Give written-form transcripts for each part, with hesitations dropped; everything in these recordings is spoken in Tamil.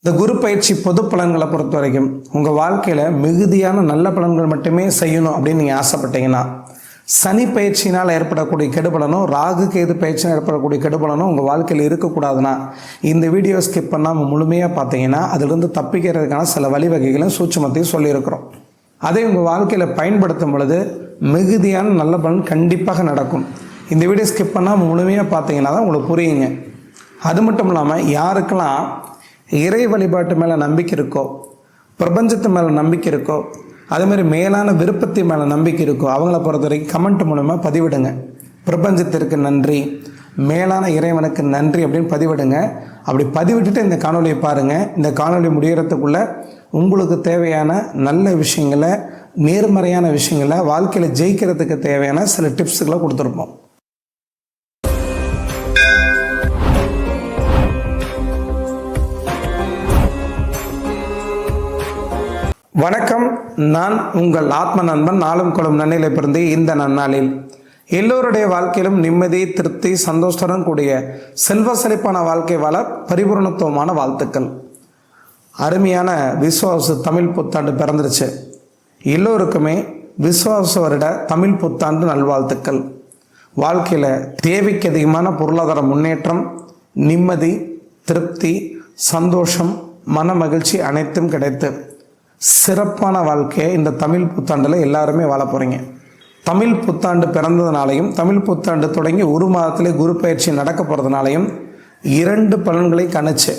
இந்த குரு பயிற்சி பொது பலன்களை பொறுத்த வரைக்கும் உங்கள் வாழ்க்கையில் மிகுதியான நல்ல பலன்கள் மட்டுமே செய்யணும் அப்படின்னு நீங்கள் ஆசைப்பட்டீங்கன்னா, சனி பயிற்சியினால் ஏற்படக்கூடிய கெடுபலனும் ராகு கேது பயிற்சினால் ஏற்படக்கூடிய கெடுபலனும் உங்கள் வாழ்க்கையில் இருக்கக்கூடாதுன்னா இந்த வீடியோ ஸ்கிப் பண்ணாமல் முழுமையாக பார்த்தீங்கன்னா அதிலிருந்து தப்பிக்கிறதுக்கான சில வழிவகைகளும் சூட்சுமத்தையும் சொல்லியிருக்கிறோம். அதை உங்கள் வாழ்க்கையில் பயன்படுத்தும் பொழுது மிகுதியான நல்ல பலன் கண்டிப்பாக நடக்கும். இந்த வீடியோ ஸ்கிப் பண்ணாமல் முழுமையாக பார்த்தீங்கன்னா தான் உங்களுக்கு புரியுங்க. அது மட்டும் இல்லாமல் யாருக்கெல்லாம் இறை வழிபாட்டு மேலே நம்பிக்கை இருக்கோ, பிரபஞ்சத்து மேலே நம்பிக்கை இருக்கோ, அதேமாதிரி மேலான விருப்பத்தை மேலே நம்பிக்கை இருக்கோ அவங்கள பொறுத்த வரைக்கும் கமெண்ட் மூலமாக பதிவிடுங்க. பிரபஞ்சத்திற்கு நன்றி, மேலான இறைவனுக்கு நன்றி அப்படின்னு பதிவிடுங்க. அப்படி பதிவிட்டுட்டு இந்த காணொலியை பாருங்கள். இந்த காணொலி முடிகிறதுக்குள்ளே உங்களுக்கு தேவையான நல்ல விஷயங்களை, நேர்மறையான விஷயங்களை, வாழ்க்கையில் ஜெயிக்கிறதுக்கு தேவையான சில டிப்ஸுகளை கொடுத்துருப்போம். வணக்கம், நான் உங்கள் ஆத்ம நண்பன். நாளும் கொள்ளும் நன்னிலை பிறந்து இந்த நன்னாளில் எல்லோருடைய வாழ்க்கையிலும் நிம்மதி, திருப்தி, சந்தோஷத்துடன் கூடிய செல்வ செழிப்பான வாழ்க்கை வாழ பரிபூர்ணத்துவமான வாழ்த்துக்கள். அருமையான விஸ்வாச தமிழ் புத்தாண்டு பிறந்துருச்சு. எல்லோருக்குமே விஸ்வாச வருட தமிழ் புத்தாண்டு நல்வாழ்த்துக்கள். வாழ்க்கையில் தேவைக்கு அதிகமான பொருளாதார முன்னேற்றம், நிம்மதி, திருப்தி, சந்தோஷம், மன மகிழ்ச்சி அனைத்தும் கிடைத்து சிறப்பான வாழ்க்கையை இந்த தமிழ் புத்தாண்டில் எல்லாருமே வாழ போகிறீங்க. தமிழ் புத்தாண்டு பிறந்ததுனாலையும் தமிழ் புத்தாண்டு தொடங்கி ஒரு மாதத்திலே குரு பயிற்சி நடக்க போகிறதுனாலையும் இரண்டு பலன்களை கணிச்சு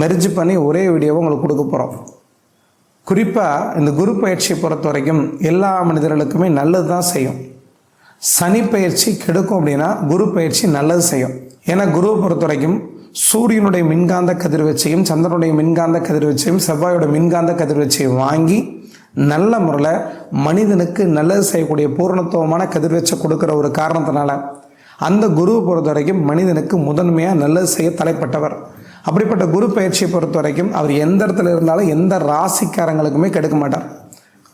மெர்ஜ் பண்ணி ஒரே வீடியோவை உங்களுக்கு கொடுக்க போகிறோம். குறிப்பாக இந்த குரு பயிற்சியை பொறுத்த வரைக்கும் எல்லா மனிதர்களுக்குமே நல்லது தான் செய்யும். சனி பயிற்சி கெடுக்கும் அப்படின்னா குரு பயிற்சி நல்லது செய்யும். ஏன்னா குருவை பொறுத்த வரைக்கும் சூரியனுடைய மின்காந்த கதிர்வீச்சையும், சந்திரனுடைய மின்காந்த கதிர்வீச்சையும், செவ்வாயோட மின்காந்த கதிர்வீச்சையும் வாங்கி நல்ல முறையில் மனிதனுக்கு நல்லது செய்யக்கூடிய பூரணத்துவமான கதிர்வீச்சை கொடுக்குற ஒரு காரணத்தினால அந்த குருவை பொறுத்த வரைக்கும் மனிதனுக்கு முதன்மையாக நல்லது செய்ய தலைப்பட்டவர். அப்படிப்பட்ட குரு பயிற்சியை பொறுத்த வரைக்கும் அவர் எந்த இடத்துல இருந்தாலும் எந்த ராசிக்காரங்களுக்குமே கெடுக்க மாட்டார்.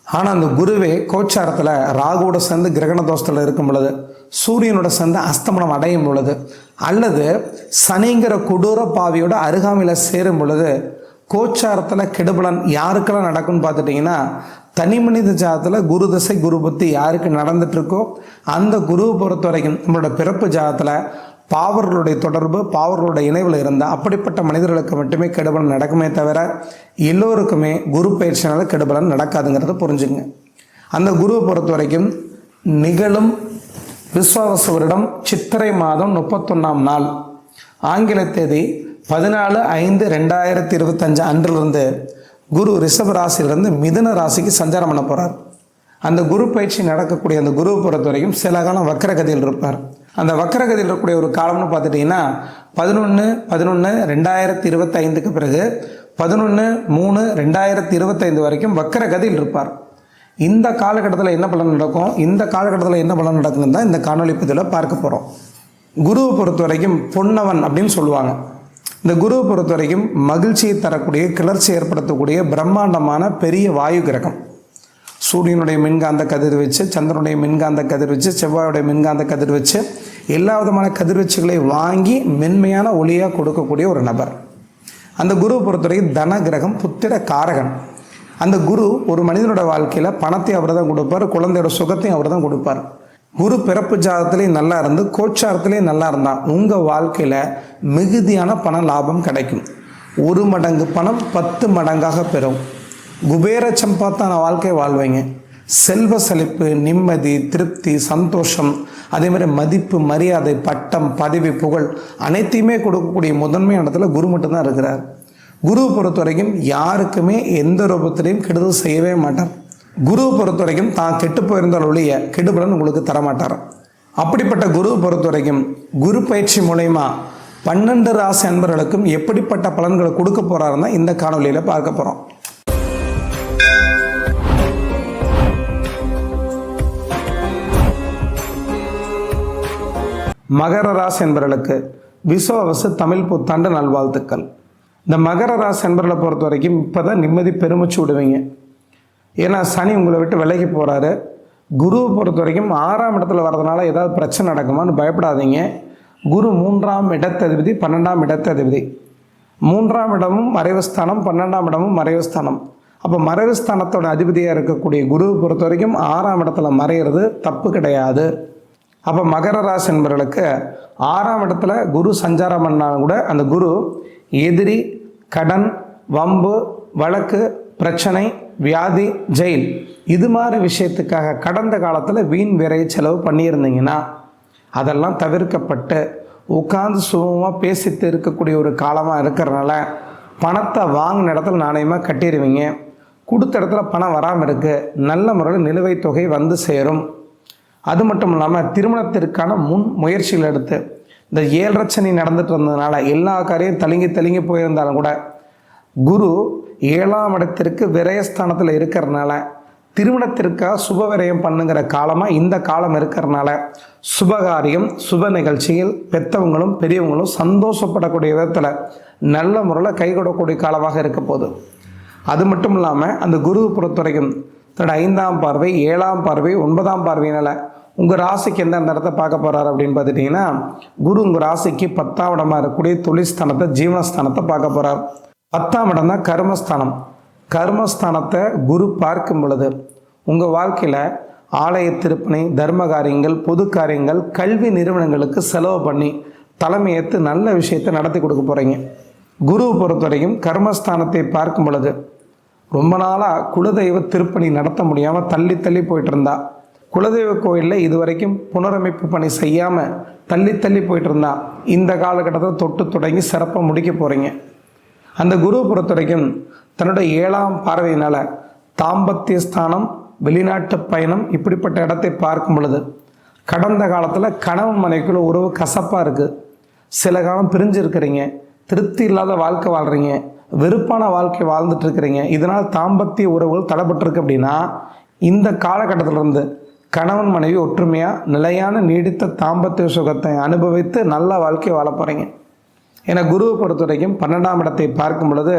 ஆனால் அந்த குருவே கோச்சாரத்தில் ராகுவோட சேர்ந்து கிரகண தோஷத்தில் இருக்கும் பொழுது, சூரியனோட சேர்ந்து அஸ்தமனம் அடையும் பொழுது, அல்லது சனிங்கிற கொடூர பாவியோட அருகாமையில் சேரும் பொழுது கோச்சாரத்தில் கெடுபலன் யாருக்கெல்லாம் நடக்கும்னு பார்த்துட்டிங்கன்னா, தனி மனித ஜாதத்தில் குரு தசை குரு புத்தி யாருக்கு நடந்துட்டுருக்கோ அந்த குருவை பொறுத்த வரைக்கும் நம்மளோட பிறப்பு ஜாதத்தில் பாவர்களுடைய தொடர்பு, பாவர்களுடைய இணைவில் இருந்தால் அப்படிப்பட்ட மனிதர்களுக்கு மட்டுமே கெடுபலன் நடக்குமே தவிர எல்லோருக்குமே குரு பயிற்சினால கெடுபலன் நடக்காதுங்கிறத புரிஞ்சுங்க. அந்த குருவை பொறுத்த வரைக்கும் நிகழும் விஸ்வாவச வருடம் சித்திரை மாதம் 31ஆம் நாள், ஆங்கில தேதி 14/5/2025 அன்றிலிருந்து குரு ரிஷப ராசியிலிருந்து மிதுன ராசிக்கு சஞ்சாரம் பண்ண போகிறார். அந்த குரு பயிற்சி நடக்கக்கூடிய அந்த குருவை பொறுத்த வரைக்கும் சில காலம் வக்கரகதியில் இருப்பார். அந்த வக்கரகதியில் இருக்கக்கூடிய ஒரு காலம்னு பார்த்துட்டிங்கன்னா 11/11/2025 பிறகு 11/3/2025 வரைக்கும் வக்கரகதியில் இருப்பார். இந்த காலகட்டத்தில் என்ன பலன் நடக்கும், இந்த காலகட்டத்தில் என்ன பலன் நடக்குன்னு தான் இந்த காணொலி பதிவில் பார்க்க போகிறோம். குருவை பொறுத்த வரைக்கும் பொன்னவன் அப்படின்னு சொல்லுவாங்க. இந்த குருவை பொறுத்த வரைக்கும் மகிழ்ச்சியை தரக்கூடிய, கிளர்ச்சி ஏற்படுத்தக்கூடிய பிரம்மாண்டமான பெரிய வாயு கிரகம். சூரியனுடைய மின்காந்த கதிர்வீச்சு, சந்திரனுடைய மின்காந்த கதிர்வீச்சு, செவ்வாயுடைய மின்காந்த கதிர்வீச்சு, எல்லா விதமான கதிர்வீச்சுகளை வாங்கி மென்மையான ஒளியாக கொடுக்கக்கூடிய ஒரு நபர். அந்த குருவை பொறுத்தவரைக்கும் தன கிரகம், புத்திர காரகன். அந்த குரு ஒரு மனிதனோட வாழ்க்கையில் பணத்தை அவர் தான் கொடுப்பார், குழந்தையோட சுகத்தையும் அவர் தான் கொடுப்பார். குரு பிறப்பு ஜாதத்துலேயும் நல்லா இருந்து கோச்சாரத்துலேயும் நல்லா இருந்தால் உங்கள் வாழ்க்கையில் மிகுதியான பண லாபம் கிடைக்கும். 1 மடங்கு பணம் 10 மடங்காக பெறும். குபேர சம்பாத்தான வாழ்க்கை வாழ்வீங்க. செல்வ செழிப்பு, நிம்மதி, திருப்தி, சந்தோஷம், அதேமாதிரி மதிப்பு, மரியாதை, பட்டம், பதவி, புகழ் அனைத்தையுமே கொடுக்கக்கூடிய முதன்மை இடத்துல குரு மட்டும்தான் இருக்கிறார். குருவை பொறுத்த வரைக்கும் யாருக்குமே எந்த ரூபத்திலையும் கெடுதல் செய்யவே மாட்டார். குருவை பொறுத்த வரைக்கும் தான் கெட்டு போயிருந்தால் ஒழிய கெடுபலன் உங்களுக்கு தரமாட்டார். அப்படிப்பட்ட குருவை பொறுத்த வரைக்கும் குரு பயிற்சி மூலயமா 12 ராசி அன்பர்களுக்கும் எப்படிப்பட்ட பலன்களை கொடுக்க போகிறாருன்னா இந்த காணொலியில் பார்க்க போகிறோம். மகர ராசி என்பவர்களுக்கு விஸ்வாவசு தமிழ் புத்தாண்டு நல்வாழ்த்துக்கள். இந்த மகர ராசி என்பவர்களை பொறுத்த வரைக்கும் இப்போ தான் நிம்மதி பெருமிச்சு விடுவீங்க. ஏன்னா சனி உங்களை விட்டு விலகி போகிறாரு. குருவை பொறுத்த வரைக்கும் 6ஆம் இடத்துல வர்றதுனால ஏதாவது பிரச்சனை நடக்குமான்னு பயப்படாதீங்க. குரு 3ஆம் இடத்ததிபதி, 12ஆம் இடத்ததிபதி. மூன்றாம் இடமும் மறைவு ஸ்தானம், 12ஆம் இடமும் மறைவு ஸ்தானம். அப்போ மறைவு ஸ்தானத்தோட அதிபதியாக இருக்கக்கூடிய குருவை பொறுத்த வரைக்கும் 6ஆம் இடத்துல மறைகிறது தப்பு கிடையாது. அப்போ மகர ராசி என்பவர்களுக்கு 6ஆம் இடத்துல குரு சஞ்சாரம் பண்ணாலும் கூட அந்த குரு எதிரி, கடன், வம்பு, வழக்கு, பிரச்சனை, வியாதி, ஜெயில் இது மாதிரி விஷயத்துக்காக கடந்த காலத்தில் வீண் விரை செலவு பண்ணியிருந்தீங்கன்னா அதெல்லாம் தவிர்க்கப்பட்டு உட்கார்ந்து சுகமாக பேசிட்டு இருக்கக்கூடிய ஒரு காலமாக இருக்கிறனால பணத்தை வாங்கின இடத்துல நாணயமாக கட்டிடுவீங்க. கொடுத்த இடத்துல பணம் வராமல் இருக்குது, நல்ல முறையில் நிலுவைத் தொகை வந்து சேரும். அது மட்டும் இல்லாமல் திருமணத்திற்கான முன் முயற்சிகள் எடுத்து இந்த 7 சனி நடந்துட்டு இருந்ததுனால எல்லா காரியம் தழுங்கி போயிருந்தாலும் கூட குரு 7ஆம் இடத்திற்கு விரயஸ்தானத்தில் இருக்கிறதுனால திருமணத்திற்காக சுப விரயம் பண்ணுங்கிற காலமாக இந்த காலம் இருக்கிறதுனால சுபகாரியம், சுப நிகழ்ச்சிகள், பெற்றவங்களும் பெரியவங்களும் சந்தோஷப்படக்கூடிய விதத்தில் நல்ல முறையில் கை கொடுக்கக்கூடிய காலமாக இருக்க போகுது. அது மட்டும் இல்லாமல் அந்த குருவை பொறுத்த வரைக்கும் தன்னோட 5ஆம் பார்வை, 7ஆம் பார்வை, 9ஆம் பார்வையினால் உங்கள் ராசிக்கு எந்தெந்த இடத்த பார்க்க போகிறார் அப்படின்னு பார்த்துட்டிங்கன்னா குரு உங்கள் ராசிக்கு 10ஆம் இடமாக இருக்கக்கூடிய தொழில் ஸ்தானத்தை, ஜீவனஸ்தானத்தை பார்க்க போகிறார். 10ஆம் இடம் தான் கர்மஸ்தானம். கர்மஸ்தானத்தை குரு பார்க்கும் பொழுது உங்கள் வாழ்க்கையில் ஆலய திருப்பணி, தர்ம காரியங்கள், பொது காரியங்கள், கல்வி நிறுவனங்களுக்கு செலவு பண்ணி தலைமையேற்று நல்ல விஷயத்தை நடத்தி கொடுக்க போகிறீங்க. குருவை பொறுத்த வரைக்கும் கர்மஸ்தானத்தை பார்க்கும் பொழுது ரொம்ப நாளாக குலதெய்வ திருப்பணி நடத்த முடியாமல் தள்ளி போயிட்டு இருந்தா, குலதெய்வ கோயிலில் இது வரைக்கும் புனரமைப்பு பணி செய்யாமல் தள்ளி போயிட்டு இருந்தா இந்த காலகட்டத்தில் தொட்டு தொடங்கி சிறப்பாக முடிக்க போகிறீங்க. அந்த குருவை பொறுத்த வரைக்கும் தன்னோட 7ஆம் பார்வையினால் தாம்பத்திய ஸ்தானம், வெளிநாட்டு பயணம் இப்படிப்பட்ட இடத்தை பார்க்கும் பொழுது கடந்த காலத்தில் கணவன் மனைவிக்குள்ள உறவு கசப்பாக இருக்குது, சில காலம் பிரிஞ்சு இருக்கிறீங்க, திருப்தி இல்லாத வாழ்க்கை வாழ்கிறீங்க, வெறுப்பான வாழ்க்கை வாழ்ந்துட்டு இருக்கிறீங்க, இதனால் தாம்பத்திய உறவுகள் தடைப்பட்டிருக்கு அப்படின்னா இந்த காலகட்டத்திலிருந்து கணவன் மனைவி ஒற்றுமையாக நிலையான நீடித்த தாம்பத்திய சுகத்தை அனுபவித்து நல்ல வாழ்க்கை வாழ போகிறீங்க. ஏன்னா குருவை பொறுத்த வரைக்கும் 12ஆம் இடத்தை பார்க்கும் பொழுது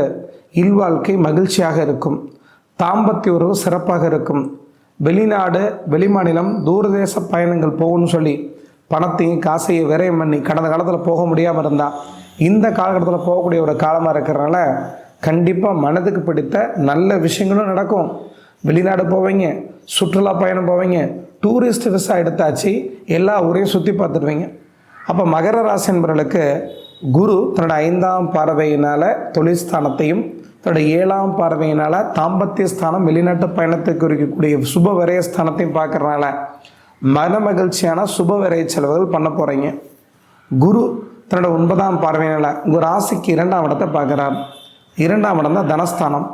இல்வாழ்க்கை மகிழ்ச்சியாக இருக்கும், தாம்பத்திய உறவு சிறப்பாக இருக்கும். வெளிநாடு, வெளிமாநிலம், தூரதேச பயணங்கள் போகணும்னு சொல்லி பணத்தையும் காசையும் விரயம் பண்ணி கடந்த காலத்தில் போக முடியாமல் இருந்தால் இந்த காலகட்டத்தில் போகக்கூடிய ஒரு காலமாக இருக்கிறனால கண்டிப்பாக மனதுக்கு பிடித்த நல்ல விஷயங்களும் நடக்கும். வெளிநாடு போவீங்க, சுற்றுலா பயணம் போவீங்க, டூரிஸ்ட் விசா எடுத்தாச்சு, எல்லா ஊரையும் சுற்றி பார்த்துடுவீங்க. அப்போ மகர ராசி என்பவர்களுக்கு குரு தன்னோட 5ஆம் பார்வையினால் தொழில் ஸ்தானத்தையும் தன்னோட 7ஆம் பார்வையினால் தாம்பத்திய ஸ்தானம், வெளிநாட்டு பயணத்தை குறிக்கக்கூடிய சுப விரய ஸ்தானத்தையும் பார்க்கறதுனால மன மகிழ்ச்சியான சுப விரய செலவுகள் பண்ண போகிறீங்க. குரு தன்னோட 9ஆம் பார்வையினால் உங்கள் ராசிக்கு 2ஆம் இடத்தை பார்க்குறார். 2ஆம் இடம் தான் தனஸ்தானம்.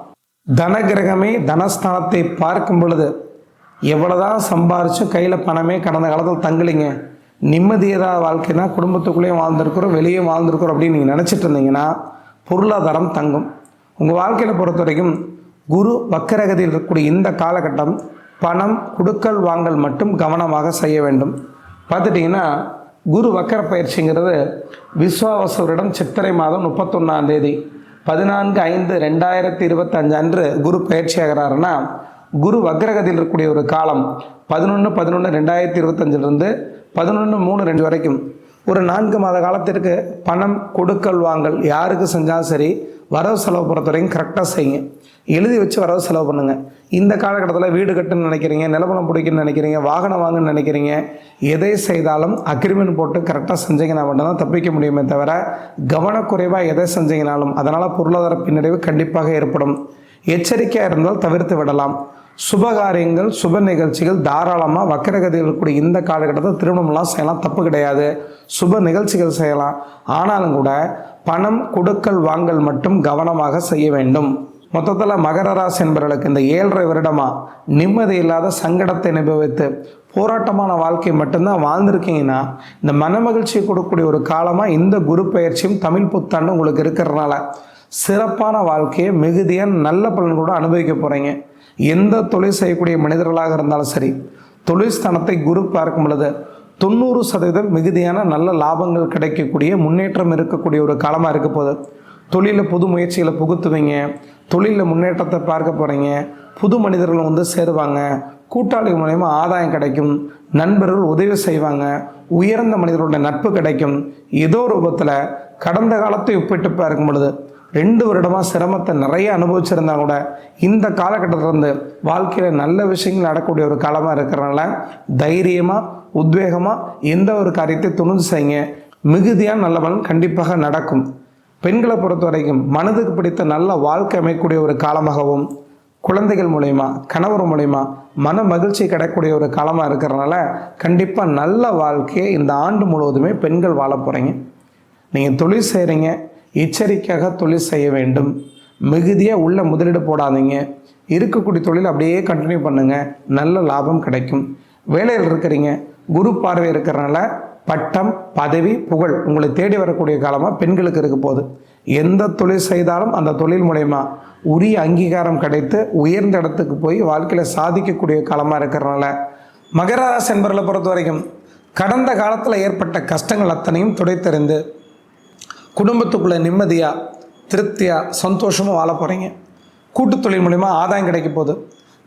தனகிரகமே தனஸ்தானத்தை பார்க்கும் பொழுது எவ்வளோதான் சம்பாரிச்சும் கையில் பணமே கடந்த காலத்தில் தங்கலிங்க, நிம்மதியதாக வாழ்க்கைனா குடும்பத்துக்குள்ளேயும் வாழ்ந்துருக்குறோம், வெளியே வாழ்ந்துருக்குறோம் அப்படின்னு நீங்கள் நினச்சிட்டு இருந்தீங்கன்னா பொருளாதாரம் தங்கும். உங்கள் வாழ்க்கையில் பொறுத்த வரைக்கும் குரு வக்கரகதியில் இருக்கக்கூடிய இந்த காலகட்டம் பணம் கொடுக்கல் வாங்கல் மட்டும் கவனமாக செய்ய வேண்டும். பார்த்துட்டிங்கன்னா குரு வக்கர பயிற்சிங்கிறது விஸ்வாவசுவரிடம் சித்திரை மாதம் 31ஆம் தேதி 14/5/2025 அன்று குரு பயிற்சி ஆகிறாருன்னா குரு வக்ரகதியில் இருக்கக்கூடிய ஒரு காலம் 11/11/2025 11/3/2 வரைக்கும் ஒரு 4 மாத காலத்திற்கு பணம் கொடுக்கல் வாங்கல் யாருக்கு செஞ்சாலும் சரி வரவு செலவு பொறுத்த வரைக்கும் கரெக்டாக செய்யுங்க, எழுதி வச்சு வரவு செலவு பண்ணுங்கள். இந்த காலகட்டத்தில் வீடு கட்டுன்னு நினைக்கிறீங்க, நிலப்பலம் பிடிக்குன்னு நினைக்கிறீங்க, வாகனம் வாங்கன்னு நினைக்கிறீங்க, எதை செய்தாலும் அக்ரிமெண்ட் போட்டு கரெக்டாக செஞ்சீங்கன்னா மட்டும்தான் தப்பிக்க முடியுமே தவிர கவனக்குறைவாக எதை செஞ்சீங்கனாலும் அதனால் பொருளாதார பின்னடைவு கண்டிப்பாக ஏற்படும். எச்சரிக்கையாக இருந்தால் தவிர்த்து விடலாம். சுபகாரியங்கள், சுப நிகழ்ச்சிகள் தாராளமாக வக்கரகதியில் இருக்கக்கூடிய இந்த காலகட்டத்தில் திருமணம்லாம் செய்யலாம், தப்பு கிடையாது. சுப நிகழ்ச்சிகள் செய்யலாம். ஆனாலும் கூட பணம் கொடுக்கல் வாங்கல் மட்டும் கவனமாக செய்ய வேண்டும். மொத்தத்தில் மகர ராசி என்பவர்களுக்கு இந்த 7.5 வருடமாக நிம்மதி இல்லாத சங்கடத்தை அனுபவித்து போராட்டமான வாழ்க்கை மட்டும்தான் வாழ்ந்திருக்கீங்கன்னா இந்த மனமகிழ்ச்சியை கொடுக்கக்கூடிய ஒரு காலமாக இந்த குரு பயிற்சியும் தமிழ் புத்தாண்டு உங்களுக்கு இருக்கிறதுனால சிறப்பான வாழ்க்கையை மிகுதியாக நல்ல பலன் கூட அனுபவிக்க போகிறீங்க. எந்த தொழில் செய்யக்கூடிய மனிதர்களாக இருந்தாலும் சரி, தொழில் ஸ்தானத்தை குரு பார்க்கும் பொழுது 90% மிகுதியான நல்ல லாபங்கள் கிடைக்கக்கூடிய முன்னேற்றம் இருக்கக்கூடிய ஒரு காலமாக இருக்க போகுது. தொழிலில் புது முயற்சிகளை புகுத்துவீங்க, தொழிலில் முன்னேற்றத்தை பார்க்க போகிறீங்க, புது மனிதர்கள் வந்து சேருவாங்க, கூட்டாளி மூலயமா ஆதாயம் கிடைக்கும், நண்பர்கள் உதவி செய்வாங்க, உயர்ந்த மனிதர்களுடைய நட்பு கிடைக்கும். ஏதோ ரூபத்தில் கடந்த காலத்தை ஒப்பிட்டு பார்க்கும் பொழுது 2 வருடமாக சிரமத்தை நிறைய அனுபவிச்சிருந்தா கூட இந்த காலகட்டத்திலிருந்து வாழ்க்கையில் நல்ல விஷயங்கள் நடக்கக்கூடிய ஒரு காலமாக இருக்கிறனால தைரியமாக உத்வேகமாக எந்த ஒரு காரியத்தை துணிந்து செய்யுங்க. மிகுதியான நல்ல பலன் கண்டிப்பாக நடக்கும். பெண்களை பொறுத்த வரைக்கும் மனதுக்கு பிடித்த நல்ல வாழ்க்கை அமைக்கக்கூடிய ஒரு காலமாகவும், குழந்தைகள் மூலயமா கணவர் மூலயமா மன மகிழ்ச்சி கிடைக்கக்கூடிய ஒரு காலமாக இருக்கிறனால கண்டிப்பாக நல்ல வாழ்க்கையை இந்த ஆண்டு முழுவதுமே பெண்கள் வாழ போகிறீங்க. நீங்கள் தொழில் செய்கிறீங்க, எச்சரிக்கையாக தொழில் செய்ய வேண்டும். மிகுதியாக உள்ள முதலீடு போடாதீங்க. இருக்கக்கூடிய தொழில் அப்படியே கண்டினியூ பண்ணுங்கள், நல்ல லாபம் கிடைக்கும். வேலையில் இருக்கிறீங்க, குரு பார்வை இருக்கிறனால பட்டம் பதவி புகழ் உங்களை தேடி வரக்கூடிய காலமாக பெண்களுக்கு இருக்க போகுது. எந்த தொழில் செய்தாலும் அந்த தொழில் மூலயமா உரிய அங்கீகாரம் கிடைத்து உயர்ந்த இடத்துக்கு போய் வாழ்க்கையில் சாதிக்கக்கூடிய காலமாக இருக்கிறனால மகர ராசி என்பவர்களை பொறுத்த வரைக்கும் கடந்த காலத்தில் ஏற்பட்ட கஷ்டங்கள் அத்தனையும் துடைத்தெறிந்து குடும்பத்துக்குள்ளே நிம்மதியாக திருப்தியாக சந்தோஷமாக வாழ போகிறீங்க. கூட்டுத் தொழில் மூலிமா ஆதாயம் கிடைக்க போகுது.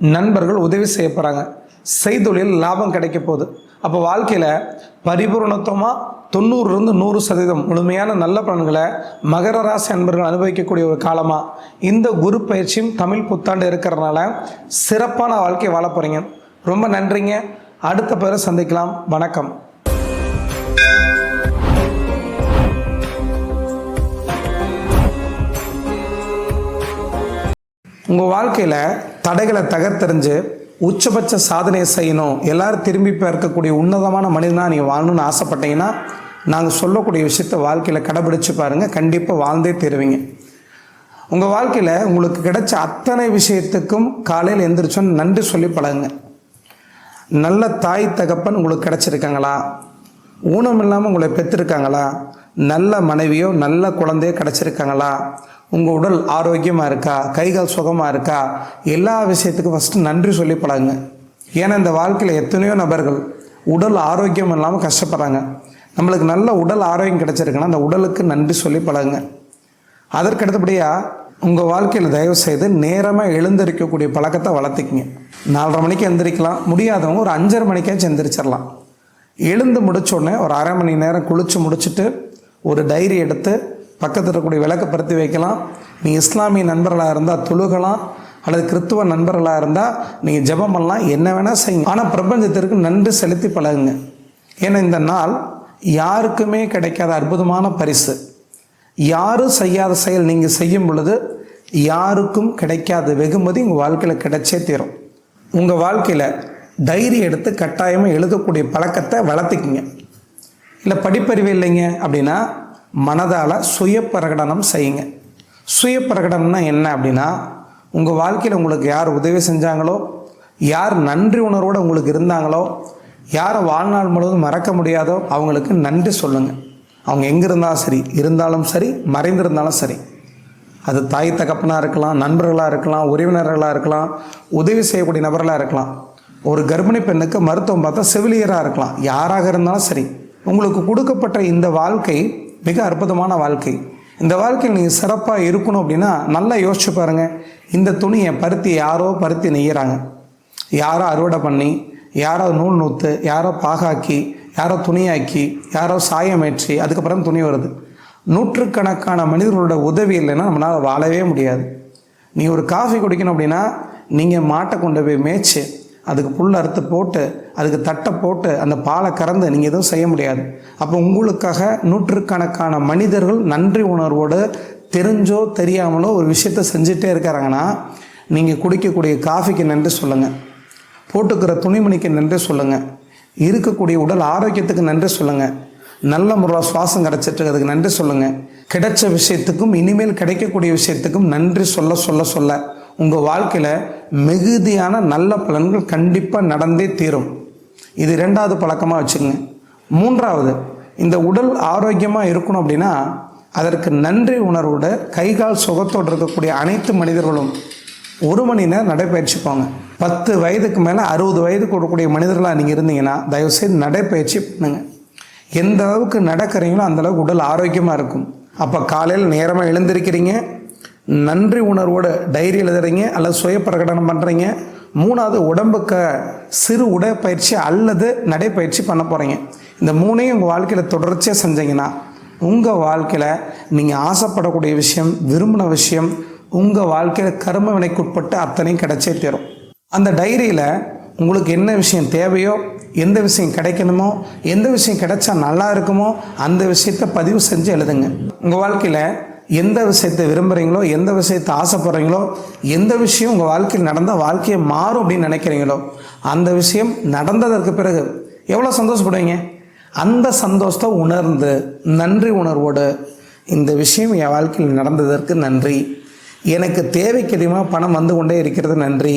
நண்பர்கள் உதவி செய்ய போகிறாங்க. செய்தொழில் லாபம் கிடைக்க போகுது. அப்போ வாழ்க்கையில் பரிபூர்ணத்துவமாக 90-100% முழுமையான நல்ல பலன்களை மகர ராசி அன்பர்கள் அனுபவிக்கக்கூடிய ஒரு காலமாக இந்த குரு பயிற்சியும் தமிழ் புத்தாண்டு இருக்கிறதுனால சிறப்பான வாழ்க்கையை வாழ போகிறீங்க. ரொம்ப நன்றிங்க. அடுத்த பேரை சந்திக்கலாம். வணக்கம். உங்கள் வாழ்க்கையில் தடைகளை தகர்த்தெறிஞ்சு உச்சபட்ச சாதனையை செய்யணும், எல்லோரும் திரும்பி பார்க்கக்கூடிய உன்னதமான மனிதனாக நீங்கள் வாழணும்னு ஆசைப்பட்டீங்கன்னா நாங்கள் சொல்லக்கூடிய விஷயத்தை வாழ்க்கையில் கடைபிடிச்சு பாருங்கள். கண்டிப்பாக வாழ்ந்தே தருவீங்க. உங்கள் வாழ்க்கையில் உங்களுக்கு கிடைச்ச அத்தனை விஷயத்துக்கும் காலையில் எந்திரிச்சோன்னு நன்றி சொல்லி பழகுங்க. நல்ல தாய் தகப்பன் உங்களுக்கு கிடச்சிருக்காங்களா? ஊனம் இல்லாமல் உங்களை பெற்றிருக்காங்களா? நல்ல மனைவியோ நல்ல குழந்தையோ கிடச்சிருக்காங்களா? உங்கள் உடல் ஆரோக்கியமாக இருக்கா? கைகால் சுகமாக இருக்கா? எல்லா விஷயத்துக்கும் ஃபஸ்ட்டு நன்றி சொல்லி பழகுங்க. ஏன்னா இந்த வாழ்க்கையில் எத்தனையோ நபர்கள் உடல் ஆரோக்கியம் இல்லாமல் கஷ்டப்படுறாங்க. நம்மளுக்கு நல்ல உடல் ஆரோக்கியம் கிடச்சிருக்குன்னா அந்த உடலுக்கு நன்றி சொல்லி பழகுங்க. அதற்கு அடுத்தபடியாக உங்கள் வாழ்க்கையில் தயவு செய்து நேரமாக எழுந்திருக்கக்கூடிய பழக்கத்தை வளர்த்துக்கிங்க. 4:30 மணிக்கு எந்திரிக்கலாம், முடியாதவங்க ஒரு 5:30 மணிக்காச்சும் எந்திரிச்சிடலாம். எழுந்து முடித்தோடனே ஒரு அரை மணி நேரம் குளித்து முடிச்சுட்டு ஒரு டைரி எடுத்து பக்கத்தில் இருக்கக்கூடிய விளக்கை பருத்தி வைக்கலாம். நீங்கள் இஸ்லாமிய நண்பர்களாக இருந்தால் தொழுகலாம், அல்லது கிறித்துவ நண்பர்களாக இருந்தால் நீங்கள் ஜெபம் பண்ணலாம், என்ன வேணால் செய்யுங்க. ஆனால் பிரபஞ்சத்திற்கு நன்றி செலுத்தி பழகுங்க. ஏன்னா இந்த நாள் யாருக்குமே கிடைக்காத அற்புதமான பரிசு. யாரும் செய்யாத செயல் நீங்கள் செய்யும் பொழுது யாருக்கும் கிடைக்காத வெகுமதி உங்கள் வாழ்க்கையில் கிடைச்சே தீரும். உங்கள் வாழ்க்கையில் டைரி எடுத்து கட்டாயமாக எழுதக்கூடிய பழக்கத்தை வளர்த்துக்கிங்க. இல்லை படிப்பறிவு இல்லைங்க அப்படின்னா மனதால் சுய பிரகடனம் செய்யுங்க. சுய பிரகடனம்னா என்ன அப்படின்னா, உங்கள் வாழ்க்கையில் உங்களுக்கு யார் உதவி செஞ்சாங்களோ, யார் நன்றி உணர்வோடு உங்களுக்கு இருந்தாங்களோ, யாரை வாழ்நாள் முழுவதும் மறக்க முடியாதோ அவங்களுக்கு நன்றி சொல்லுங்கள். அவங்க எங்கே இருந்தாலும் சரி, இருந்தாலும் சரி, மறைந்திருந்தாலும் சரி. அது தாய் தகப்பனாக இருக்கலாம், நண்பர்களாக இருக்கலாம், உறவினர்களாக இருக்கலாம், உதவி செய்யக்கூடிய நபர்களாக இருக்கலாம். ஒரு கர்ப்பிணி பெண்ணுக்கு மருத்துவம் பார்த்தா செவிலியராக இருக்கலாம். யாராக இருந்தாலும் சரி, உங்களுக்கு கொடுக்கப்பட்ட இந்த வாழ்க்கை மிக அற்புதமான வாழ்க்கை. இந்த வாழ்க்கையில் நீங்கள் சிறப்பாக இருக்கணும் அப்படின்னா நல்லா யோசிச்சு பாருங்கள். இந்த துணியை யாரோ பருத்தி நெய்கிறாங்க, யாரோ அறுவடை பண்ணி, யாரோ நூல் நூற்று, யாரோ பாகாக்கி, யாரோ துணியாக்கி, யாரோ சாயமேற்றி அதுக்கப்புறம் துணி வருது. நூற்றுக்கணக்கான மனிதர்களோட உதவி இல்லைன்னா நம்மளால் வாழவே முடியாது. நீ ஒரு காஃபி குடிக்கணும் அப்படின்னா நீங்கள் மாட்டை கொண்டு போய் மேய்ச்சி அதுக்கு புல் அறுத்து போட்டு அதுக்கு தட்டை போட்டு அந்த பாலை கறந்து நீங்கள் எதுவும் செய்ய முடியாது. அப்போ உங்களுக்காக நூற்றுக்கணக்கான மனிதர்கள் நன்றி உணர்வோடு தெரிஞ்சோ தெரியாமலோ ஒரு விஷயத்தை செஞ்சுட்டே இருக்கிறாங்கன்னா நீங்கள் குடிக்கக்கூடிய காஃபிக்கு நன்றி சொல்லுங்கள், போட்டுக்கிற துணிமணிக்கு நன்றி சொல்லுங்கள், இருக்கக்கூடிய உடல் ஆரோக்கியத்துக்கு நன்றி சொல்லுங்கள், நல்ல முறையில் சுவாசம் கிடச்சிட்ருக்கிறதுக்கு நன்றி சொல்லுங்கள். கிடைச்ச விஷயத்துக்கும் இனிமேல் கிடைக்கக்கூடிய விஷயத்துக்கும் நன்றி சொல்ல சொல்ல சொல்ல உங்கள் வாழ்க்கையில் மிகுதியான நல்ல பலன்கள் கண்டிப்பாக நடந்தே தீரும். இது 2வது பழக்கமாக வச்சுக்கோங்க. 3வது, இந்த உடல் ஆரோக்கியமாக இருக்கணும் அப்படின்னா அதற்கு நன்றி உணர்வோடு கைகால் சுகத்தோடு இருக்கக்கூடிய அனைத்து மனிதர்களும் 1 மணி நேரம் நடைப்பயிற்சி போங்க. 10 வயதுக்கு மேலே 60 வயதுக்கு கூடக்கூடிய மனிதர்களாக நீங்கள் இருந்தீங்கன்னா தயவுசெய்து நடைப்பயிற்சி பண்ணுங்கள். எந்த அளவுக்கு நடக்கிறீங்களோ அந்தளவுக்கு உடல் ஆரோக்கியமாக இருக்கும். அப்போ காலையில் நேரமாக எழுந்திருக்கிறீங்க, நன்றி உணர்வோடு டைரி எழுதுறீங்க அல்லது சுய பிரகடனம் பண்ணுறீங்க. 3வது, உடம்புக்கு சிறு உடற்பயிற்சி அல்லது நடைப்பயிற்சி பண்ண போகிறீங்க. இந்த 3ஐயும் உங்கள் வாழ்க்கையில் தொடர்ச்சியாக செஞ்சீங்கன்னா உங்கள் வாழ்க்கையில் நீங்கள் ஆசைப்படக்கூடிய விஷயம், விரும்பின விஷயம், உங்கள் வாழ்க்கையில் கர்ம வினைக்குட்பட்டு அத்தனையும் கிடைச்சே தரும். அந்த டைரியில் உங்களுக்கு என்ன விஷயம் தேவையோ, எந்த விஷயம் கிடைக்கணுமோ, எந்த விஷயம் கிடைச்சா நல்லா இருக்குமோ அந்த விஷயத்தை பதிவு செஞ்சு எழுதுங்க. உங்கள் வாழ்க்கையில் எந்த விஷயத்தை விரும்புகிறீங்களோ, எந்த விஷயத்தை ஆசைப்படுறீங்களோ, எந்த விஷயம் உங்கள் வாழ்க்கையில் நடந்தால் வாழ்க்கையை மாறும் அப்படின்னு நினைக்கிறீங்களோ அந்த விஷயம் நடந்ததற்கு பிறகு எவ்வளோ சந்தோஷப்படுவீங்க. அந்த சந்தோஷத்தை உணர்ந்து நன்றி உணர்வோடு இந்த விஷயம் என் வாழ்க்கையில் நடந்ததற்கு நன்றி, எனக்கு தேவைக்கு அதிகமாக பணம் வந்து கொண்டே இருக்கிறது நன்றி,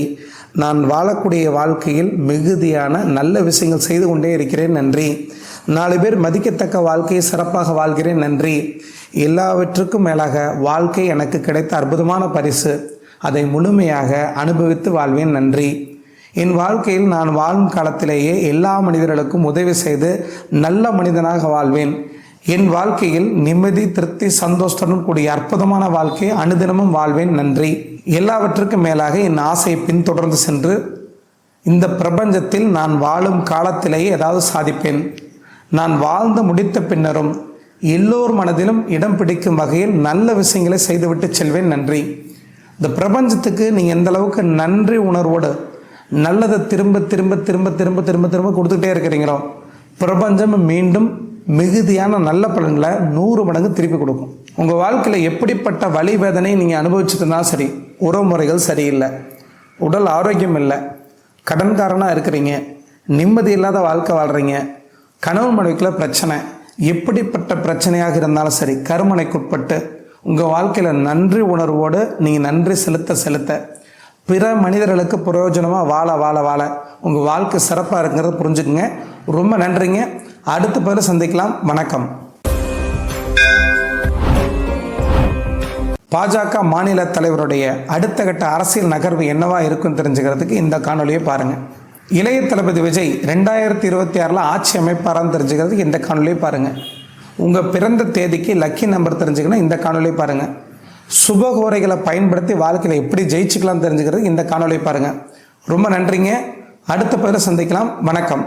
நான் வாழக்கூடிய வாழ்க்கையில் மிகுதியான நல்ல விஷயங்கள் செய்து கொண்டே இருக்கிறேன் நன்றி, 4 பேர் மதிக்கத்தக்க வாழ்க்கையை சிறப்பாக வாழ்கிறேன் நன்றி, எல்லாவற்றுக்கும் மேலாக வாழ்க்கை எனக்கு கிடைத்த அற்புதமான பரிசு, அதை முழுமையாக அனுபவித்து வாழ்வேன் நன்றி, என் வாழ்க்கையில் நான் வாழும் காலத்திலேயே எல்லா மனிதர்களுக்கும் உதவி செய்து நல்ல மனிதனாக வாழ்வேன், என் வாழ்க்கையில் நிம்மதி, திருப்தி, சந்தோஷத்துடன் கூடிய அற்புதமான வாழ்க்கையை அனுதினமும் வாழ்வேன் நன்றி, எல்லாவற்றுக்கும் மேலாக என் ஆசையை பின்தொடர்ந்து சென்று இந்த பிரபஞ்சத்தில் நான் வாழும் காலத்திலேயே ஏதாவது சாதிப்பேன், நான் வாழ்ந்து முடித்த பின்னரும் எல்லோர் மனதிலும் இடம் பிடிக்கும் வகையில் நல்ல விஷயங்களை செய்துவிட்டு செல்வேன் நன்றி. இந்த பிரபஞ்சத்துக்கு நீங்கள் எந்த அளவுக்கு நன்றி உணர்வோடு நல்லதை திரும்ப திரும்ப திரும்ப திரும்ப திரும்ப திரும்ப கொடுத்துட்டே இருக்கிறீங்களோ பிரபஞ்சம் மீண்டும் மிகுதியான நல்ல பலன்களை 100 மடங்கு திருப்பி கொடுக்கும். உங்கள் வாழ்க்கையில் எப்படிப்பட்ட வலி வேதனை நீங்கள் அனுபவிச்சுட்டு இருந்தாலும் சரி, உறவு முறைகள் சரியில்லை, உடல் ஆரோக்கியம் இல்லை, கடன்காரனாக இருக்கிறீங்க, நிம்மதி இல்லாத வாழ்க்கை வாழ்கிறீங்க, கணவன் மனைவிக்குள்ள பிரச்சனை, எப்படிப்பட்ட பிரச்சனையாக இருந்தாலும் சரி, கருமனைக்குட்பட்டு உங்கள் வாழ்க்கையில் நன்றி உணர்வோடு நீங்கள் நன்றி செலுத்த செலுத்த பிற மனிதர்களுக்கு பிரயோஜனமாக வாழ வாழ வாழ உங்கள் வாழ்க்கை சிறப்பாக இருக்குங்கிறத புரிஞ்சுக்குங்க. ரொம்ப நன்றிங்க. அடுத்த பேர் சந்திக்கலாம். வணக்கம். பாஜக மாநில தலைவருடைய அடுத்த கட்ட அரசியல் நகர்வு என்னவா இருக்குன்னு தெரிஞ்சுக்கிறதுக்கு இந்த காணொலியை பாருங்கள். இளைய தளபதி விஜய் 2026 ஆட்சி அமைப்பாரான்னு தெரிஞ்சுக்கிறதுக்கு இந்த காணொலியை பாருங்கள். உங்கள் பிறந்த தேதிக்கு லக்கி நம்பர் தெரிஞ்சுக்கணும், இந்த காணொலியை பாருங்கள். சுபகோரைகளை பயன்படுத்தி வாழ்க்கையில் எப்படி ஜெயிச்சுக்கலாம் தெரிஞ்சுக்கிறதுக்கு இந்த காணொலியை பாருங்கள். ரொம்ப நன்றிங்க. அடுத்த பதில சந்திக்கலாம். வணக்கம்.